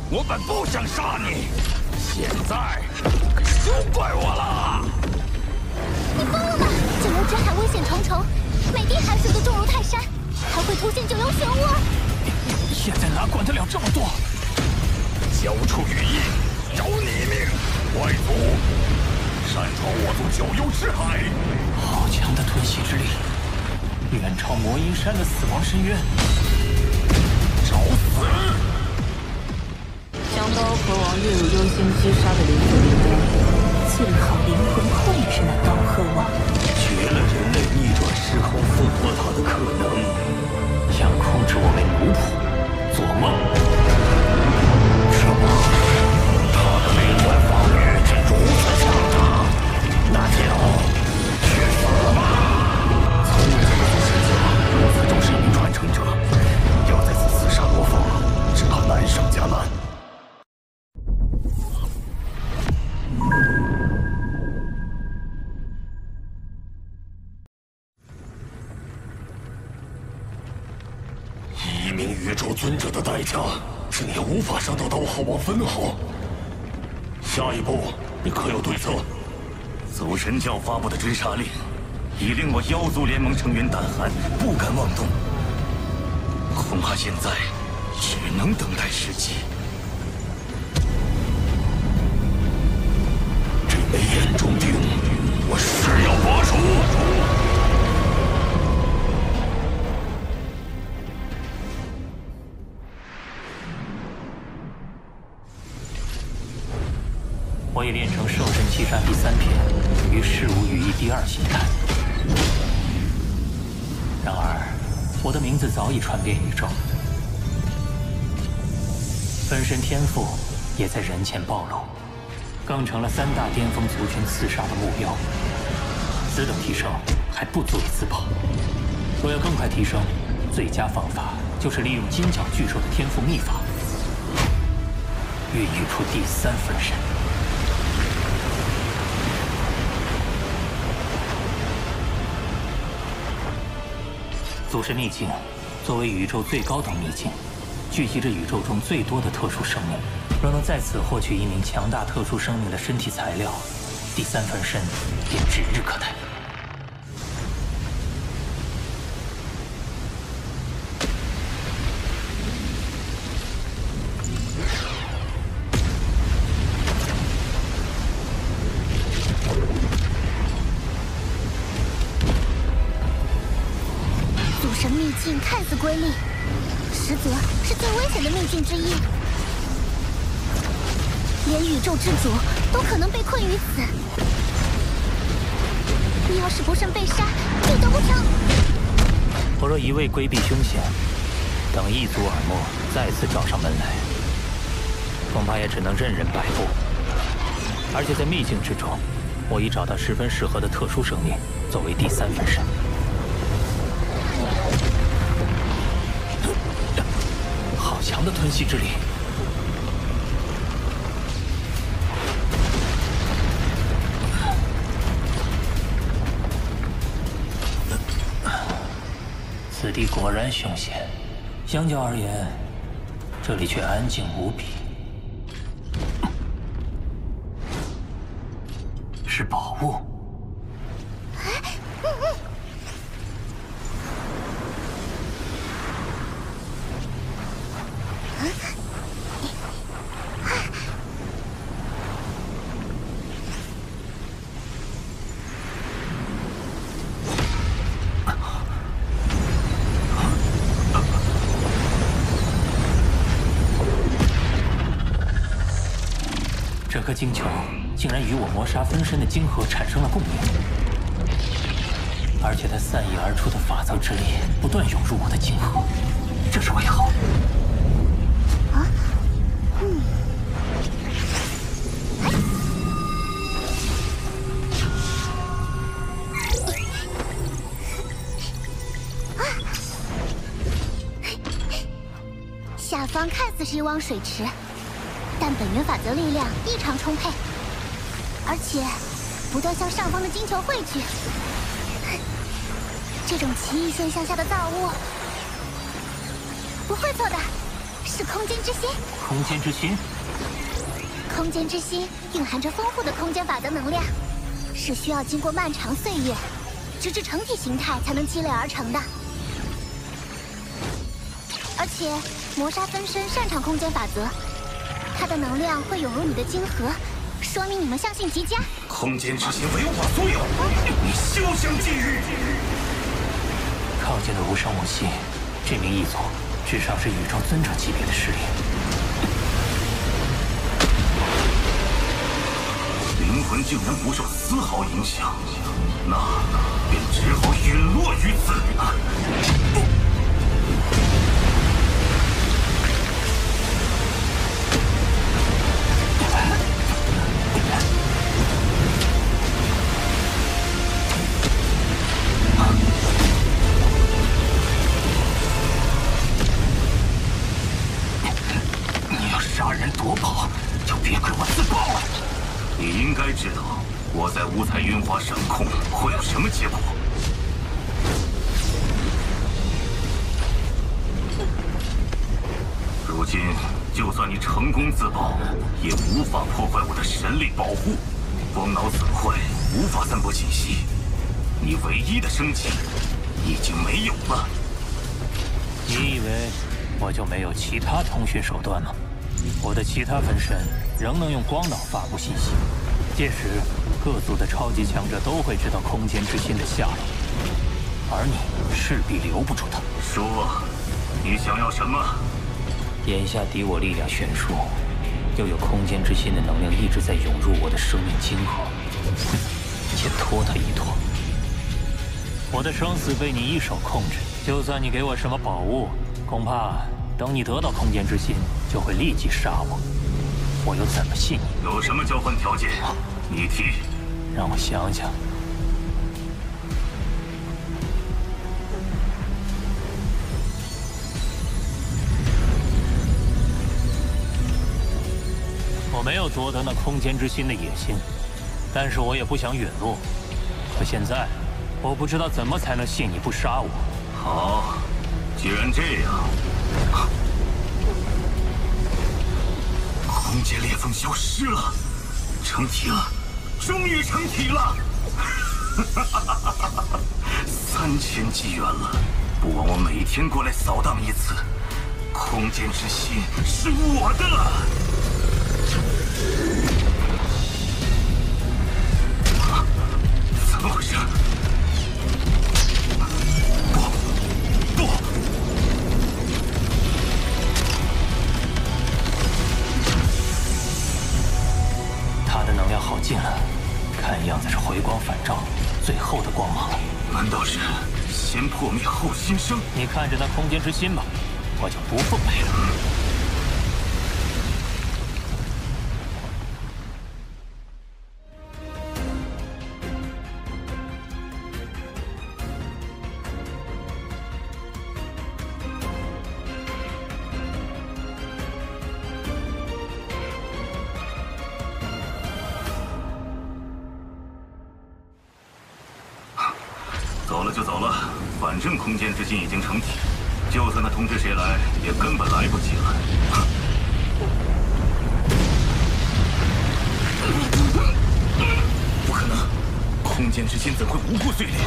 我本不想杀你，现在该休怪我了。你疯了吗？九幽之海危险重重，每滴海水都重如泰山，还会凸现九幽漩涡。现在哪管得了这么多？交出羽翼，饶你一命！外族擅闯我族九幽之海，好强的吞噬之力，远超魔音山的死亡深渊。找死！将刀河王列入优先击杀的灵魂名单，最好灵魂控制那刀河王，绝了人类逆转时空复活他的可能。想控制我为奴仆，做梦！什么？他的灵魂防御竟如此强大，那就去死吧！从未见过世界如此重视一名传承者，要再次刺杀罗峰，只怕难上加难。一名宇宙尊者的代价，竟也无法伤到刀河王分毫。下一步，你可有对策？族神教发布的追杀令，已令我妖族联盟成员胆寒，不敢妄动。恐怕现在只能等待时机。这枚眼中钉，我誓要拔除。我已练成兽神击杀第3篇与事无羽翼第2形态。然而，我的名字早已传遍宇宙，分身天赋也在人前暴露，更成了3大巅峰族群刺杀的目标。此等提升还不足以自保。若要更快提升，最佳方法就是利用金角巨兽的天赋秘法，孕育出第3分身。祖神秘境作为宇宙最高等秘境，聚集着宇宙中最多的特殊生命。若能在此获取一名强大特殊生命的身体材料，第3分身便指日可待。秘境看似瑰丽，实则是最危险的秘境之一，连宇宙之主都可能被困于此。你要是不慎被杀，就得不偿。我若一味规避凶险，等一族耳目再次找上门来，恐怕也只能任人摆布。而且在秘境之中，我已找到十分适合的特殊生命作为第3分身。好强的吞噬之力！此地果然凶险，相较而言，这里却安静无比。是宝物。这颗晶球竟然与我魔杀分身的晶核产生了共鸣，而且它散溢而出的法则之力不断涌入我的晶核，这是为何？下方看似是一汪水池，但本源法则力量异常充沛，而且不断向上方的金球汇聚。这种奇异现象下的造物，不会错的，是空间之心。空间之心，空间之心蕴含着丰富的空间法则能量，是需要经过漫长岁月，直至成体形态才能积累而成的。而且魔杀分身擅长空间法则，它的能量会涌入你的晶核，说明你们相性极佳。空间之心为我所有，你休想觊觎！靠近了无声无息，这名异族至少是宇宙尊者级别的实力。灵魂竟然不受丝毫影响，那便只好陨落于此。你要杀人夺宝，就别怪我自爆了。你应该知道我在五彩云华掌控会有什么结果。如今，就算你成功自爆，也无法破坏我的神力保护。光脑损坏，无法散播信息。你唯一的生机已经没有了。你以为我就没有其他通讯手段吗？我的其他分身仍能用光脑发布信息，届时各族的超级强者都会知道空间之心的下落，而你势必留不住他。说，你想要什么？眼下敌我力量悬殊，又有空间之心的能量一直在涌入我的生命晶核，先拖他一拖。我的生死被你一手控制，就算你给我什么宝物，恐怕等你得到空间之心，就会立即杀我。我又怎么信你？有什么交换条件？你提。让我想想。我没有夺得那空间之心的野心，但是我也不想陨落。可现在，我不知道怎么才能信你不杀我。好，既然这样，空间裂缝消失了，成体了，终于成体了！3000纪元了，不枉我每天过来扫荡一次。空间之心是我的了。怎么回事？不！他的能量耗尽了，看样子是回光返照，最后的光芒了。难道是先破灭后新生？你看着那空间之心吧，我就不奉陪了。走了就走了，反正空间之心已经成体，就算他通知谁来，也根本来不及了。不可能，空间之心怎会无故碎裂？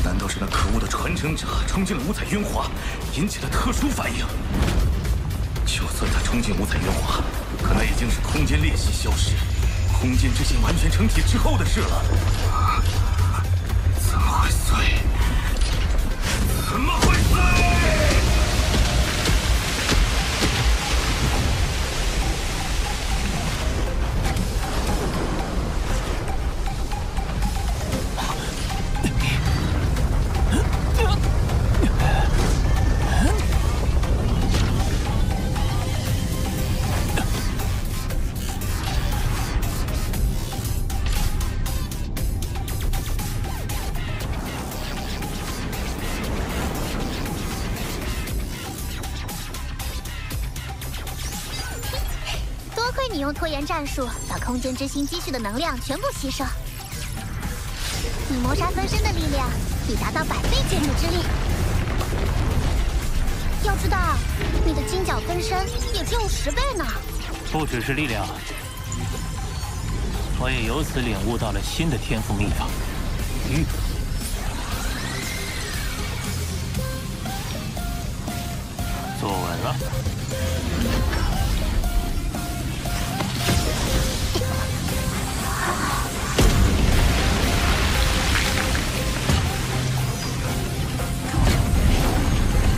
难道是那可恶的传承者冲进了五彩云华，引起了特殊反应？就算他冲进五彩云华，可那已经是空间裂隙消失，空间之心完全成体之后的事了。怎么会碎？怎么会碎？你用拖延战术把空间之心积蓄的能量全部吸收。你谋杀分身的力量已达到100倍剑者之力。要知道，你的金角分身也只有10倍呢。不只是力量，我也由此领悟到了新的天赋秘法——玉。坐稳了。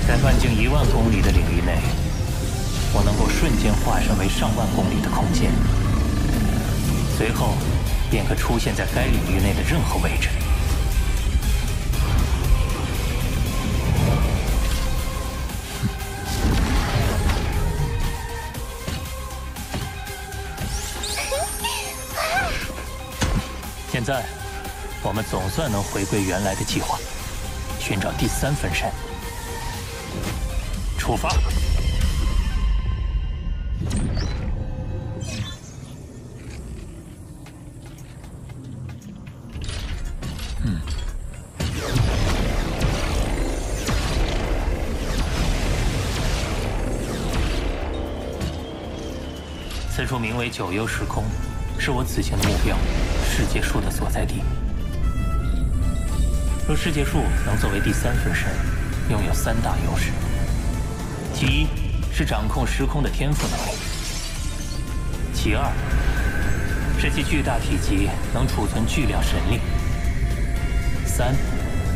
在半径1万公里的领域内，我能够瞬间化身为上万公里的空间，随后便可出现在该领域内的任何位置。现在，我们总算能回归原来的计划，寻找第3分身。出发！此处名为九幽时空，是我此行的目标——世界树的所在地。若世界树能作为第3分身，拥有3大优势。其一是掌控时空的天赋能力，其二是其巨大体积能储存巨量神力，三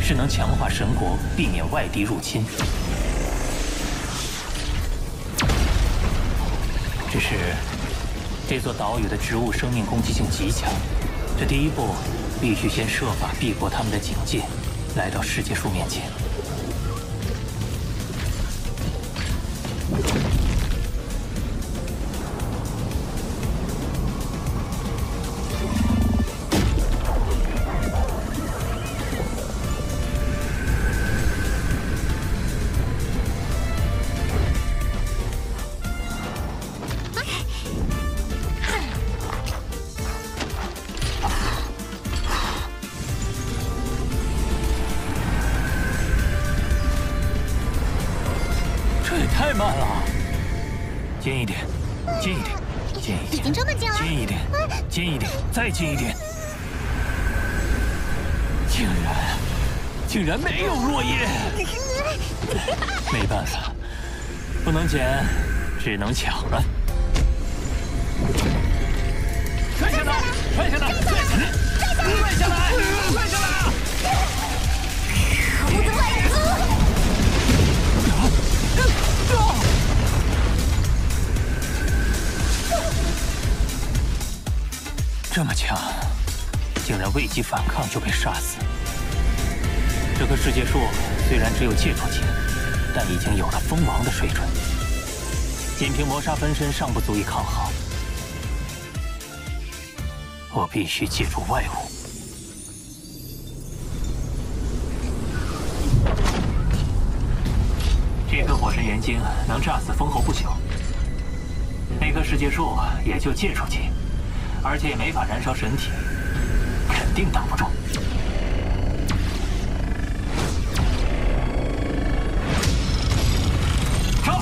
是能强化神国，避免外敌入侵。只是这座岛屿的植物生命攻击性极强，这第一步必须先设法避过他们的警戒，来到世界树面前。太慢了，近一点，近一点，近一点，已经这么近了，近一点，近一点，再近一点。竟然没有落叶！没办法，不能捡，只能抢了。拽下来，拽下来，拽下来，拽下来，拽下来！可恶的外族！这么强，竟然未及反抗就被杀死。这棵世界树虽然只有戒除级，但已经有了封王的水准。仅凭魔杀分身尚不足以抗衡，我必须借助外物。这颗火神元晶能炸死封侯不朽，那棵世界树也就戒除级。而且也没法燃烧神体，肯定挡不住。杀！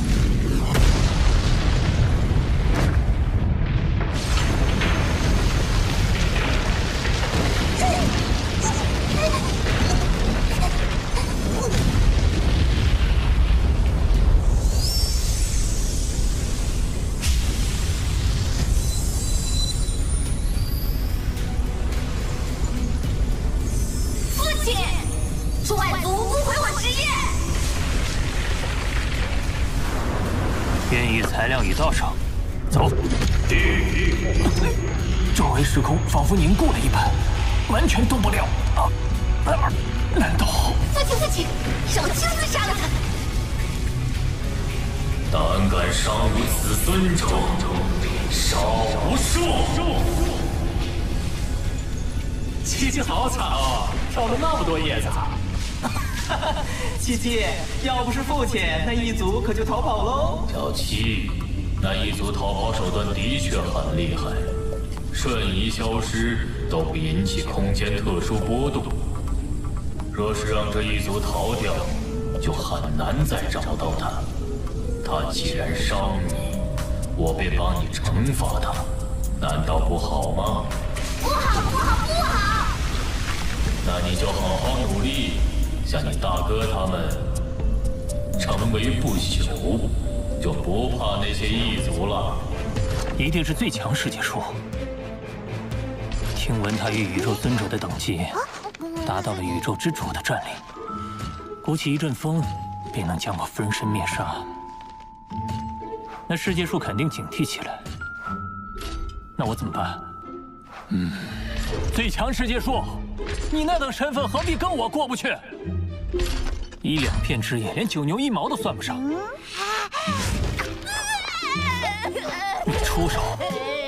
是外族误毁我职业。炼狱材料已到手，走。周围时空仿佛凝固了一般，完全动不了。难道？父亲，让我亲自杀了他！胆敢杀我子孙者，杀无赦！七七好惨哦，跳了那么多叶子。七七，要不是父亲，那一族可就逃跑喽。小七，那一族逃跑手段的确很厉害，瞬移消失都不引起空间特殊波动。若是让这一族逃掉，就很难再找到他。他既然伤你，我便帮你惩罚他，难道不好吗？不好，不好，不好！那你就好好努力，像你大哥他们，成为不朽，就不怕那些异族了。一定是最强世界树。听闻他与宇宙尊者的等级达到了宇宙之主的战力，鼓起一阵风，便能将我分身灭杀。那世界树肯定警惕起来。那我怎么办？最强世界树，你那等身份何必跟我过不去？一两片枝叶，连九牛一毛都算不上。你出手，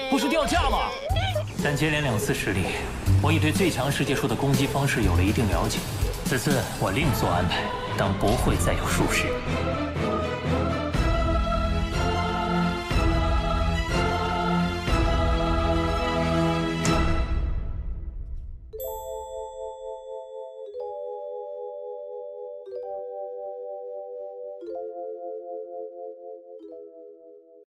不是掉价吗？但接连2次失利，我已对最强世界树的攻击方式有了一定了解。此次我另做安排，当不会再有术士。